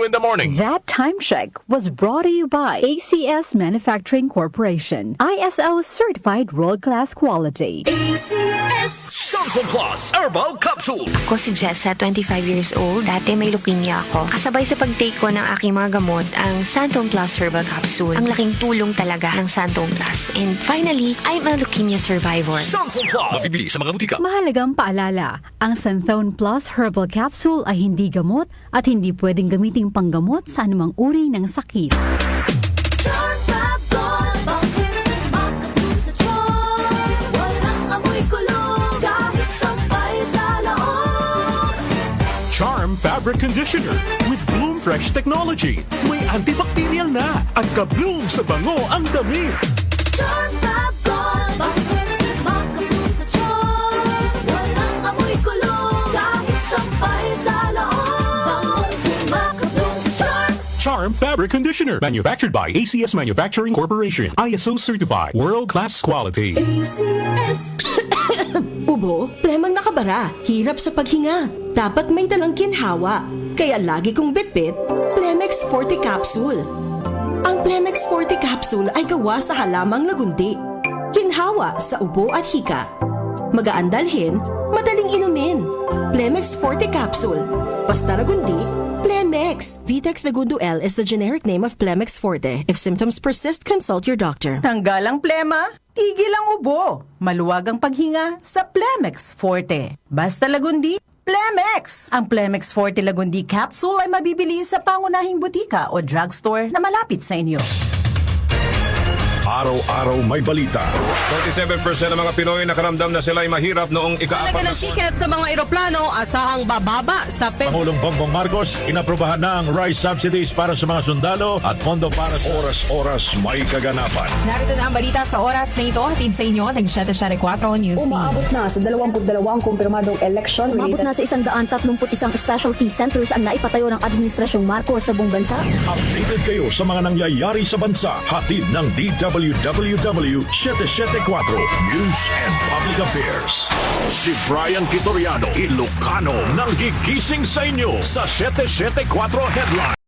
in the morning. That time check was brought to you by ACS Manufacturing Corporation. ISO certified world-class quality. ACS. Samsung Plus Herbal Capsule. Ako si Jessa, 25 years old. Dati may leukemia ako. Kasabay sa pag-take ko ng aking mga gamot, ang Santon Plus Herbal Capsule. Ang laking tulong talaga ng Santon Plus. And finally, I'm a leukemia survivor. Samsung Plus. Mabibili sa mga butika. Mahalagang paalala, ang Santhone Plus Herbal Capsule ay hindi gamot at hindi pwedeng gamiting panggamot sa anumang uri ng sakit. Charm Fabric Conditioner with Bloom Fresh Technology. May antibacterial na at ka-bloom sa bango ang damit. Charm Fab Gold. Makabloom sa charm. Walang amoy kulong. Kahit sampay sa loob. Makabloom sa charm. Charm Fabric Conditioner. Manufactured by ACS Manufacturing Corporation. ISO certified. World-class quality. ACS. Ubo, premang nakabara, hirap sa paghinga. Dapat may dalang ginhawa. Kaya lagi kong bitbit, Plemex Forte Capsule. Ang Plemex Forte Capsule ay gawa sa halamang lagundi. Ginhawa sa ubo at hika. Magaan dalhin, madaling inumin. Plemex Forte Capsule. Basta lagundi, Plemex. Vitex Lagundo L is the generic name of Plemex Forte. If symptoms persist, consult your doctor. Tanggal ang plema, tigil ang ubo. Maluwag ang paghinga sa Plemex Forte. Basta lagundi, Plemex! Ang Plemex Forte Lagundi Capsule ay mabibili sa pangunahing butika o drugstore na malapit sa inyo. Araw-araw may balita. 47% ng mga Pinoy nakaramdam na sila ay mahirap noong ika-4 ng tiket sa mga eroplano, asahang bababa sa Pangulong Bongbong Marcos, inaprubahan na ang rice subsidies para sa mga sundalo at pondo para sa oras-oras may kaganapan. Narito na ang balita sa oras na ito. Hatid sa inyo ng 774 News Team. Umaabot na sa 22 kumpirmadong election. Umabot na sa 131 specialty centers ang naipatayo ng Administrasyong Marcos sa buong bansa. Updated kayo sa mga nangyayari sa bansa. Hatid ng DWWW 774 News and Public Affairs. Si Brian Kitoriano, Ilocano, nang gigising sa inyo sa 774 Headline.